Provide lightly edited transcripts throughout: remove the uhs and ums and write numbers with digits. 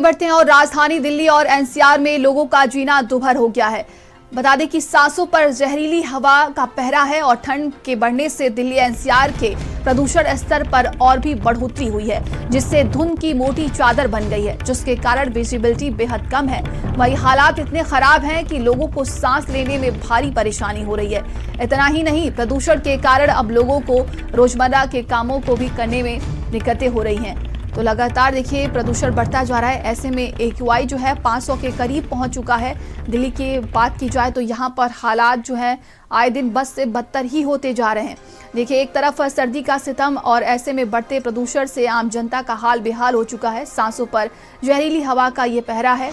बढ़ते हैं और राजधानी दिल्ली और एनसीआर में लोगों का जीना दुभर हो गया है। बता दें कि सांसों पर जहरीली हवा का पहरा है और ठंड के बढ़ने से दिल्ली एनसीआर के प्रदूषण स्तर पर और भी बढ़ोतरी हुई है, जिससे धुंध की मोटी चादर बन गई है, जिसके कारण विजिबिलिटी बेहद कम है। वही हालात इतने खराब हैं कि लोगों को सांस लेने में भारी परेशानी हो रही है। इतना ही नहीं, प्रदूषण के कारण अब लोगों को रोजमर्रा के कामों को भी करने में दिक्कतें हो रही हैं। तो लगातार देखिए प्रदूषण बढ़ता जा रहा है। ऐसे में AQI जो है 500 के करीब पहुंच चुका है। दिल्ली की बात की जाए तो यहाँ पर हालात जो है आए दिन बद से बदतर ही होते जा रहे हैं। देखिए एक तरफ सर्दी का सितम और ऐसे में बढ़ते प्रदूषण से आम जनता का हाल बेहाल हो चुका है। सांसों पर जहरीली हवा का ये पहरा है।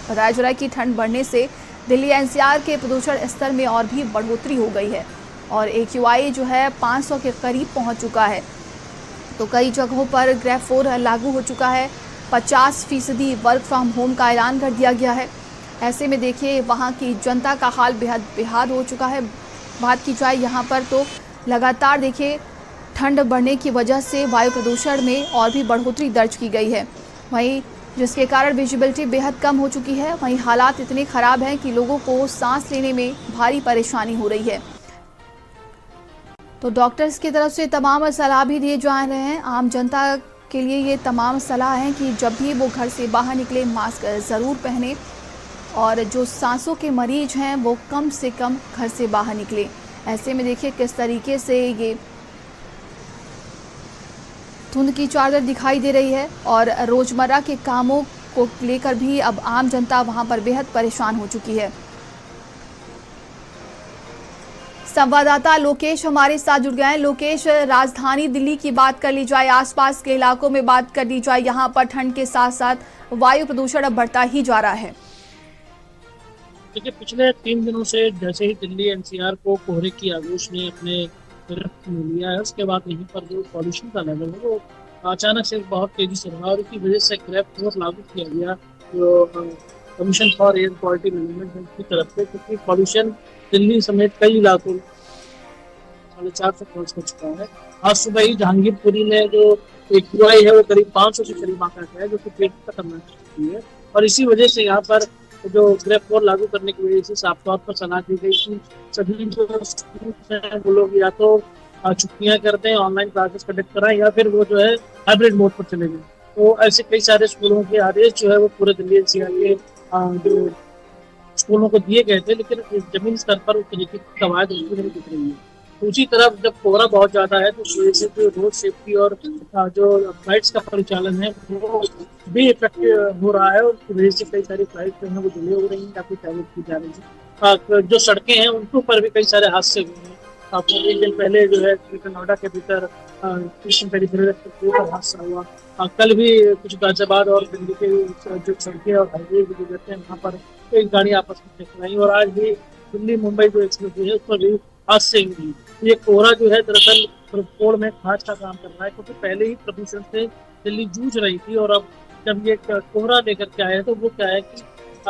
बताया जा रहा है कि ठंड बढ़ने से दिल्ली NCR के प्रदूषण स्तर में और भी बढ़ोतरी हो गई है और AQI जो है 500 के करीब पहुँच चुका है। तो कई जगहों पर ग्रेड 4 लागू हो चुका है। 50% वर्क फ्रॉम होम का ऐलान कर दिया गया है। ऐसे में देखिए वहाँ की जनता का हाल बेहद बेहाल हो चुका है। बात की जाए यहाँ पर तो लगातार देखिए ठंड बढ़ने की वजह से वायु प्रदूषण में और भी बढ़ोतरी दर्ज की गई है, वहीं जिसके कारण विजिबिलिटी बेहद कम हो चुकी है। वहीं हालात इतने ख़राब हैं कि लोगों को सांस लेने में भारी परेशानी हो रही है। तो डॉक्टर्स की तरफ से तमाम सलाह भी दिए जा रहे हैं। आम जनता के लिए ये तमाम सलाह है कि जब भी वो घर से बाहर निकले मास्क ज़रूर पहने और जो सांसों के मरीज हैं वो कम से कम घर से बाहर निकले। ऐसे में देखिए किस तरीके से ये धुंध की चादर दिखाई दे रही है और रोज़मर्रा के कामों को लेकर भी अब आम जनता वहाँ पर बेहद परेशान हो चुकी है। संवाददाता लोकेश हमारे साथ जुड़ गए हैं। लोकेश, राजधानी दिल्ली की बात कर ली जाए, आसपास के इलाकों में बात कर ली जाए, यहाँ पर ठंड के साथ साथ वायु प्रदूषण अब बढ़ता ही जा रहा है। देखिए पिछले 3 दिनों से जैसे ही दिल्ली NCR को कोहरे की आगोश ने अपने गिरफ्त में लिया है, उसके बाद यहीं पर जो पॉल्यूशन का लेवल है वो अचानक से बहुत तेजी से बढ़ा और इसकी वजह से ग्रेड 4 लागू किया गया जो commission for air quality management की तरफ से, क्योंकि पॉल्यूशन दिल्ली समेत कई इलाकों 450 पहुंच हो चुका है। आज सुबह ही जहांगीरपुरी में जो AQI है वो करीब 500 के करीब आंका है, जो कि पेट खतरनाक स्थिति है। और इसी वजह से यहाँ पर जो ग्रेड 4 लागू करने की वजह से साफ तौर पर सलाह दी गई कि सभी जो स्टूडेंट्स हैं वो लोग या तो छुट्टियां करते हैं, ऑनलाइन क्लासेस कंडक्ट कराएं, या फिर वो जो है हाइब्रिड मोड पर चले गए। तो ऐसे कई सारे स्कूलों के आदेश जो है वो पूरे दिल्ली NCR के जो स्कूलों को दिए गए थे, लेकिन जमीन स्तर पर उस तरीके की कवायद नहीं दिख रही है। दूसरी तरफ जब कोहरा बहुत ज्यादा है तो इस वजह से जो रोड सेफ्टी और जो फ्लाइट्स का परिचालन है वो भी इफेक्ट हो रहा है और उसकी वजह से कई सारी फ्लाइट जो है वो डिले हो रही है या फिर कैंसिल की जा रही है। जो सड़कें हैं उनके ऊपर भी कई सारे हादसे हुए हैं। आपको एक दिन पहले जो है नोएडा के भीतर हादसा हुआ। कल भी कुछ गाजियाबाद और दिल्ली के जो सड़कें और हाईवे भी गुजरते हैं वहाँ पर एक गाड़ी आपस में टकराई और आज भी दिल्ली मुंबई जो एक्सप्रेस है उस पर भी हादसे हुए। ये कोहरा जो है दरअसल तोड़ में खाज का काम कर रहा है, क्योंकि पहले ही प्रदूषण से दिल्ली जूझ रही थी और अब जब ये कोहरा लेकर के आए तो वो क्या है कि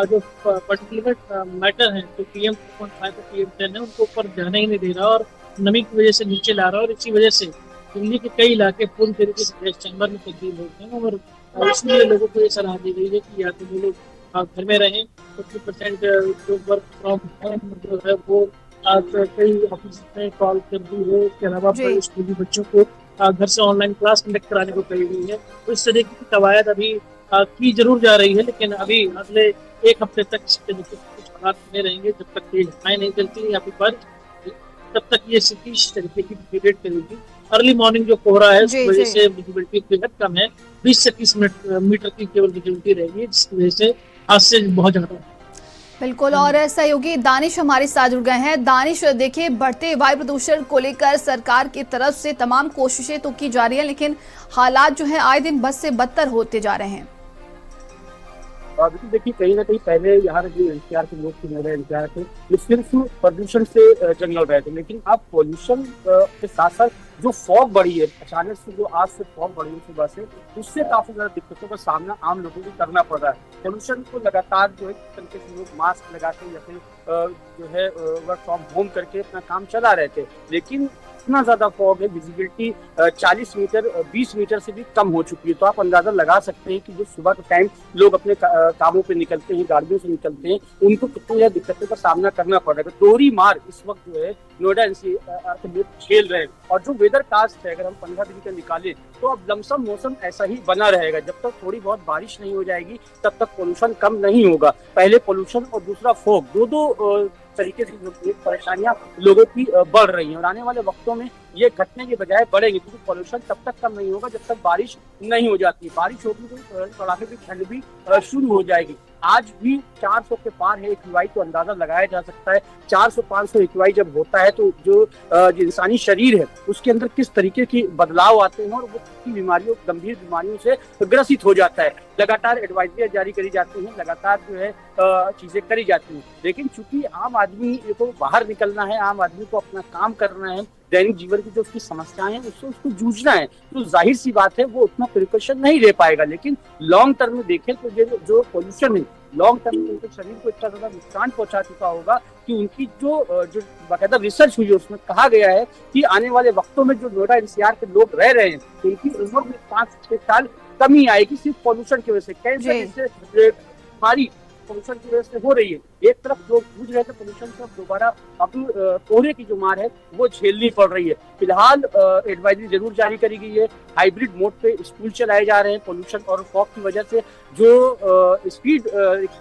जो पर्टिकुलर मैटर है जो PM 2.5 और PM 10 है उनको ऊपर जाने ही नहीं दे रहा और नमी की वजह से नीचे ला रहा है। और इसी वजह से दिल्ली के कई इलाके पूरी तरीके से गैस चैम्बर में तब्दील होते हैं और इसलिए लोगों को ये सलाह दी गई है कि या तो वो लोग घर में रहें। 50% जो वर्क फ्रॉम होम जो है वो कई ऑफिस में कॉल कर दी है। इसके अलावा स्कूली बच्चों को घर से ऑनलाइन क्लास कंडक्ट कराने को कही गई है। तो इस तरीके की कवायद अभी की जरूर जा रही है, लेकिन अभी अगले 1 हफ्ते तक इस तरीके के कुछ हालात बने रहेंगे जब तक तेज हवाएं नहीं चलती या फिर बारिश, तब तक ये स्थिति इस तरीके की डिग्रेड करेगी। अर्ली मॉर्निंग जो कोहरा है उसकी वजह से विजिबिलिटी बेहद कम है, 20 से 30 मीटर की केवल विजिबिलिटी रहेगी, जिसकी वजह से हादसे बहुत ज्यादा। बिल्कुल, और सहयोगी दानिश हमारे साथ जुड़ गए हैं। दानिश, देखिए बढ़ते वायु प्रदूषण को लेकर सरकार की तरफ से तमाम कोशिशें तो की जा रही हैं, लेकिन हालात जो है आए दिन बद से बदतर होते जा रहे हैं। देखिए कहीं ना कहीं पहले यहाँ जो NCR के लोग थे, मेरे NCR थे, ये सिर्फ प्रदूषण से जंगल रहे थे, लेकिन अब पॉल्यूशन के साथ साथ जो फॉग बढ़ी है अचानक से, जो आज से फॉग बढ़ी है सुबह से, उससे काफी ज्यादा दिक्कतों का सामना आम लोगों को करना पड़ रहा है। पॉल्यूशन को लगातार जो है तरीके से लोग मास्क लगा के या फिर जो है वर्क फ्रॉम होम करके अपना काम चला रहे थे, लेकिन इतना ज्यादा फॉग है, विजिबिलिटी 40 मीटर 20 मीटर से भी कम हो चुकी है। तो आप अंदाजा लगा सकते हैं कि जो सुबह के टाइम लोग अपने कामों पे निकलते हैं, गाड़ियों से निकलते हैं, उनको कितनी ज्यादा दिक्कतों का सामना करना पड़ रहा है। दोहरी मार इस वक्त जो है नोएडा एनसीआर के लोग झेल रहे हैं। और जो वेदर कास्ट है, अगर हम 15 दिन का निकालें तो अब लमसम मौसम ऐसा ही बना रहेगा। जब तक थोड़ी बहुत बारिश नहीं हो जाएगी तब तक पोल्यूशन कम नहीं होगा। पहले पोल्यूशन और दूसरा फॉग, दो तरीके से परेशानियां लोगों की बढ़ रही हैं और आने वाले वक्तों में ये घटने के बजाय बढ़ेंगे, क्योंकि पोल्यूशन तब तक कम नहीं होगा जब तक बारिश नहीं हो जाती। बारिश होगी तो कड़ाके की ठंड भी शुरू हो जाएगी। आज भी 400 के पार है एक्यूआई, तो अंदाजा लगाया जा सकता है 400-500 एक्यूआई जब होता है तो जो इंसानी शरीर है उसके अंदर किस तरीके की बदलाव आते हैं और वो कितनी बीमारियों, गंभीर बीमारियों से ग्रसित हो जाता है। लगातार एडवाइजरी जारी करी जाती हैं, लगातार जो है चीजें करी जाती हैं, लेकिन चूंकि आम आदमी को बाहर निकलना है, आम आदमी को अपना काम करना है, दैनिक जीवन की जो उसकी समस्याएं हैं उससे उसको जूझना है, तो जाहिर सी बात है वो उतना प्रिकॉशन नहीं ले पाएगा। लेकिन लॉन्ग टर्म में देखें तो जो पोल्यूशन है लॉन्ग टर्म में उनके शरीर को इतना ज्यादा नुकसान पहुंचा चुका होगा कि उनकी जो बाकायदा रिसर्च हुई है उसमें कहा गया है कि आने वाले वक्तों में जो नोएडा एनसीआर के लोग रह रहे हैं उनकी उम्र में 5-6 साल कमी आएगी सिर्फ पोल्यूशन की वजह से। कैंसर जैसे बीमारी पोल्यूशन की वजह से हो रही है। एक तरफ लोग जूझ रहे थे पोल्यूशन से, अब दोबारा अब कोहरे की जो मार है वो झेलनी पड़ रही है। फिलहाल एडवाइजरी जरूर जारी करी गई है। हाइब्रिड मोड पे स्कूल चलाए जा रहे हैं। पोल्यूशन और फॉग की वजह से जो स्पीड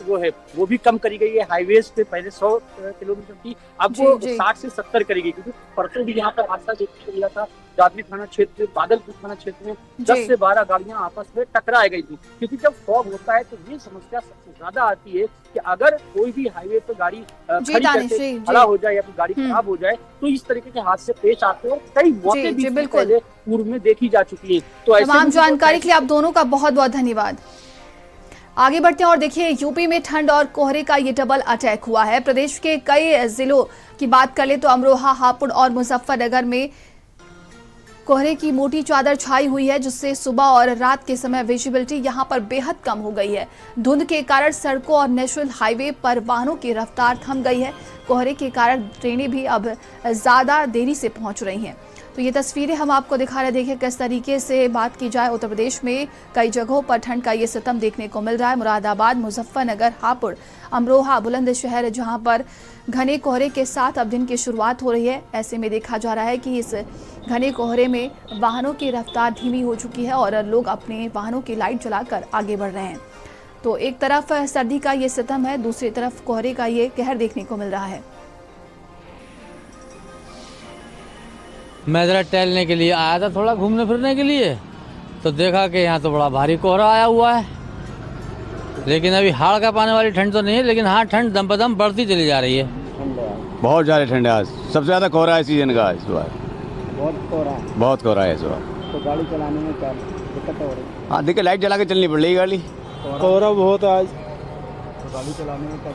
वो है वो भी कम करी गई है। हाईवेज पे पहले 100 किलोमीटर थी, अब वो 60 से 70 करी गई, क्योंकि परसों भी यहाँ पर हादसा देखने को मिला था। जादवी थाना क्षेत्र, बादलपुर थाना क्षेत्र में 10 से 12 गाड़ियां आपस में टकरा गई थी। क्योंकि जब फॉग होता है तो ये समस्या सबसे ज्यादा आती है कि अगर कोई भी हाईवे पे गाड़ी खड़ी करके खड़ा हो जाए या फिर गाड़ी खराब हो जाए तो इस तरीके के हादसे पेश आते हैं। कई मौके भी पहले पूर्व में देखी जा चुकी है। तो तमाम जानकारी के लिए आप दोनों का बहुत बहुत धन्यवाद। आगे बढ़ते हैं और देखिए, यूपी में ठंड और कोहरे का ये डबल अटैक हुआ है। प्रदेश के कई जिलों की बात कर ले तो अमरोहा, हापुड़ और मुजफ्फरनगर में कोहरे की मोटी चादर छाई हुई है, जिससे सुबह और रात के समय विजिबिलिटी यहां पर बेहद कम हो गई है। धुंध के कारण सड़कों और नेशनल हाईवे पर वाहनों की रफ्तार थम गई है। कोहरे के कारण ट्रेनें भी अब ज्यादा देरी से पहुंच रही हैं। तो ये तस्वीरें हम आपको दिखा रहे। देखिए किस तरीके से बात की जाए, उत्तर प्रदेश में कई जगहों पर ठंड का ये सितम देखने को मिल रहा है। मुरादाबाद, मुजफ्फरनगर, हापुड़, अमरोहा, बुलंदशहर, जहां पर घने कोहरे के साथ अब दिन की शुरुआत हो रही है। ऐसे में देखा जा रहा है कि इस घने कोहरे में वाहनों की रफ्तार धीमी हो चुकी है और लोग अपने वाहनों की लाइट जलाकर आगे बढ़ रहे हैं। तो एक तरफ सर्दी का ये सितम है, दूसरी तरफ कोहरे का ये कहर देखने को मिल रहा है। मैं जरा टहलने के लिए आया था, थोड़ा घूमने फिरने के लिए, तो देखा कि यहाँ तो बड़ा भारी कोहरा आया हुआ है। लेकिन अभी हाड़ का पाने वाली ठंड तो नहीं है, लेकिन हाँ ठंड दम पर दम बढ़ती चली जा रही है। बहुत ज़्यादा ठंड है आज, सबसे ज़्यादा कोहरा है सीजन का इस बार। बहुत कोहरा है इस बार। तो गाड़ी चलाने में क्या दिक्कत हो रही है? हाँ देखिए, लाइट जला के चलनी पड़ रही गाड़ी। कोहरा बहुत है आज। तो गाड़ी चलाने में क्या?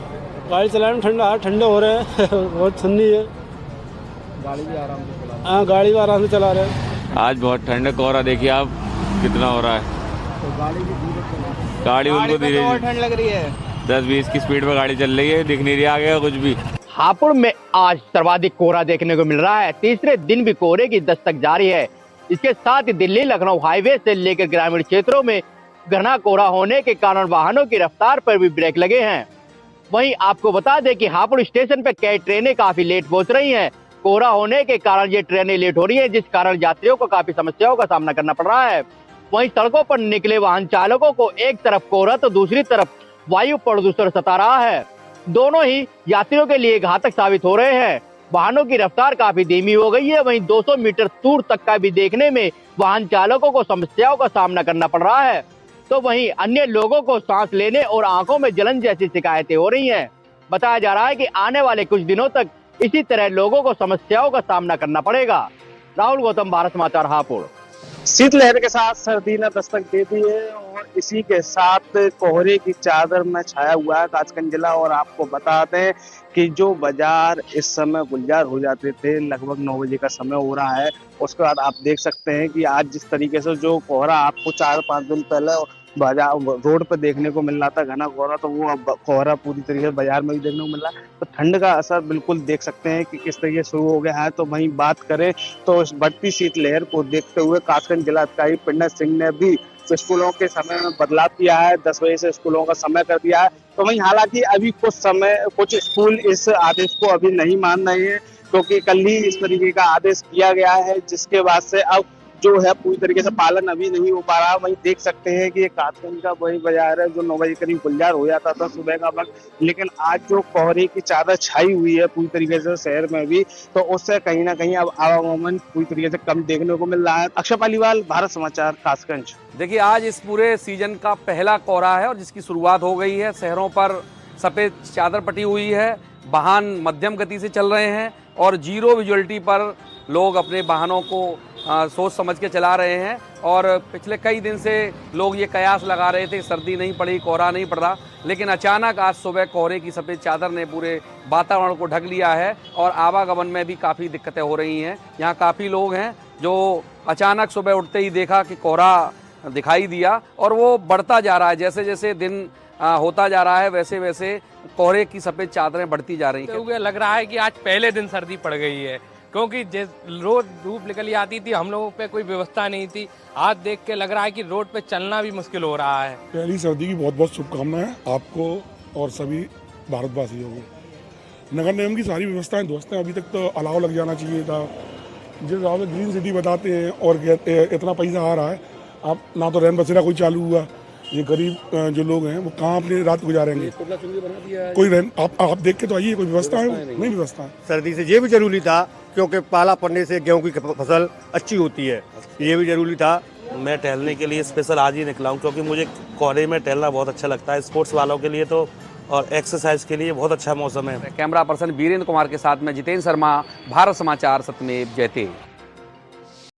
गाड़ी चलाने में ठंडा, ठंडे हो रहे हैं बहुत ठंडी है। गाड़ी भी आराम से चला? हाँ गाड़ी भी आराम से चला रहे हैं। आज बहुत ठंड है, कोहरा देखिए आप कितना हो रहा है। तो गाड़ी भी धीरे चला? गाड़ी उनको धीरे, ठंड लग रही है। 10-20 की स्पीड पर गाड़ी चल रही है, दिख नहीं रही आगे कुछ भी। हापुड़ में आज सर्वाधिक कोहरा देखने को मिल रहा है। तीसरे दिन भी कोहरे की दस्तक जारी है। इसके साथ ही दिल्ली लखनऊ हाईवे से लेकर ग्रामीण क्षेत्रों में घना कोहरा होने के कारण वाहनों की रफ्तार पर भी ब्रेक लगे हैं। वहीं आपको बता दें कि हापुड़ स्टेशन पर कई ट्रेनें काफी लेट पहुंच रही हैं। कोहरा होने के कारण ये ट्रेनें लेट हो रही हैं, जिस कारण यात्रियों को काफी समस्याओं का सामना करना पड़ रहा है। वहीं सड़कों पर निकले वाहन चालकों को एक तरफ कोहरा तो दूसरी तरफ वायु प्रदूषण सता रहा है। दोनों ही यात्रियों के लिए घातक साबित हो रहे हैं। वाहनों की रफ्तार काफी धीमी हो गई है। वहीं 200 मीटर दूर तक का भी देखने में वाहन चालकों को समस्याओं का सामना करना पड़ रहा है। तो वहीं अन्य लोगों को सांस लेने और आंखों में जलन जैसी शिकायतें हो रही हैं। बताया जा रहा है कि आने वाले कुछ दिनों तक इसी तरह लोगों को समस्याओं का सामना करना पड़ेगा। राहुल गौतम, भारत समाचार, हापुड़। शीतलहर के साथ सर्दी ने दस्तक दे दी है और इसी के साथ कोहरे की चादर में छाया हुआ है कासगंज जिला। और आपको बता दें कि जो बाजार इस समय गुलजार हो जाते थे, लगभग 9 बजे का समय हो रहा है। उसके बाद आप देख सकते हैं कि आज जिस तरीके से जो कोहरा आपको 4-5 दिन पहले बाजार रोड पर देखने को मिल रहा था घना कोहरा, तो वो अब कोहरा पूरी तरीके से बाजार में भी देखने को मिल रहा है। तो ठंड का असर बिल्कुल देख सकते हैं कि किस तरीके से शुरू हो गया है। तो वहीं बात करें तो इस बढ़ती शीतलहर को देखते हुए कासगंज जिलाधिकारी पिंडर सिंह ने भी स्कूलों के समय में बदलाव किया है, 10 बजे से स्कूलों का समय कर दिया है। तो वहीं हालांकि अभी कुछ स्कूल इस आदेश को अभी नहीं मान रहे हैं, क्योंकि कल ही इस तरीके का आदेश किया गया है, जिसके बाद से अब जो है पूरी तरीके से पालन अभी नहीं हो पा रहा। वहीं देख सकते हैं कि ये कासगंज का वही बाजार है जो 9 बजे करीब गुलजार हो जाता था सुबह का वक्त, लेकिन आज जो कोहरे की चादर छाई हुई है पूरी तरीके से शहर में भी, तो उससे कहीं ना कहीं अब आवागमन पूरी तरीके से कम देखने को मिल रहा है। अक्षय पालीवाल, भारत समाचार, कासगंज। देखिए, आज इस पूरे सीजन का पहला कोहरा है और जिसकी शुरुआत हो गई है। शहरों पर सफेद चादर पटी हुई है, वाहन मध्यम गति से चल रहे हैं और जीरो विजुअलिटी पर लोग अपने वाहनों को सोच समझ के चला रहे हैं। और पिछले कई दिन से लोग ये कयास लगा रहे थे सर्दी नहीं पड़ी, कोहरा नहीं पड़ रहा, लेकिन अचानक आज सुबह कोहरे की सफ़ेद चादर ने पूरे वातावरण को ढक लिया है और आवागमन में भी काफ़ी दिक्कतें हो रही हैं। यहाँ काफ़ी लोग हैं जो अचानक सुबह उठते ही देखा कि कोहरा दिखाई दिया और वो बढ़ता जा रहा है। जैसे जैसे दिन होता जा रहा है वैसे वैसे कोहरे की सफ़ेद चादरें बढ़ती जा रही हैं। लग रहा है कि आज पहले दिन सर्दी पड़ गई है, क्योंकि रोज धूप निकली आती थी, हम लोगों पे कोई व्यवस्था नहीं थी। आज देख के लग रहा है कि रोड पे चलना भी मुश्किल हो रहा है। पहली सर्दी की बहुत बहुत शुभकामनाएं आपको और सभी भारतवासियों को। नगर निगम की सारी व्यवस्थाएं दुरुस्त हैं, अभी तक तो अलाव लग जाना चाहिए था। जिस हिसाब से ग्रीन सिटी बताते हैं और इतना पैसा आ रहा है, आप ना तो रैन बसेरा कोई चालू हुआ, ये गरीब जो लोग हैं वो कहाँ अपनी रात गुजारेंगे। कोई रैन आप देख के तो आइए, कोई व्यवस्था है? नहीं व्यवस्था है। सर्दी से ये भी जरूरी था क्योंकि पाला पड़ने से गेहूं की फसल अच्छी होती है, ये भी जरूरी था। मैं टहलने के लिए स्पेशल आज ही निकला हूँ, क्योंकि मुझे कोहरे में टहलना बहुत अच्छा लगता है। स्पोर्ट्स वालों के लिए तो और एक्सरसाइज के लिए बहुत अच्छा मौसम है। कैमरा पर्सन वीरेंद्र कुमार के साथ में जितेंद्र शर्मा, भारत समाचार, सत्यमेव जयते।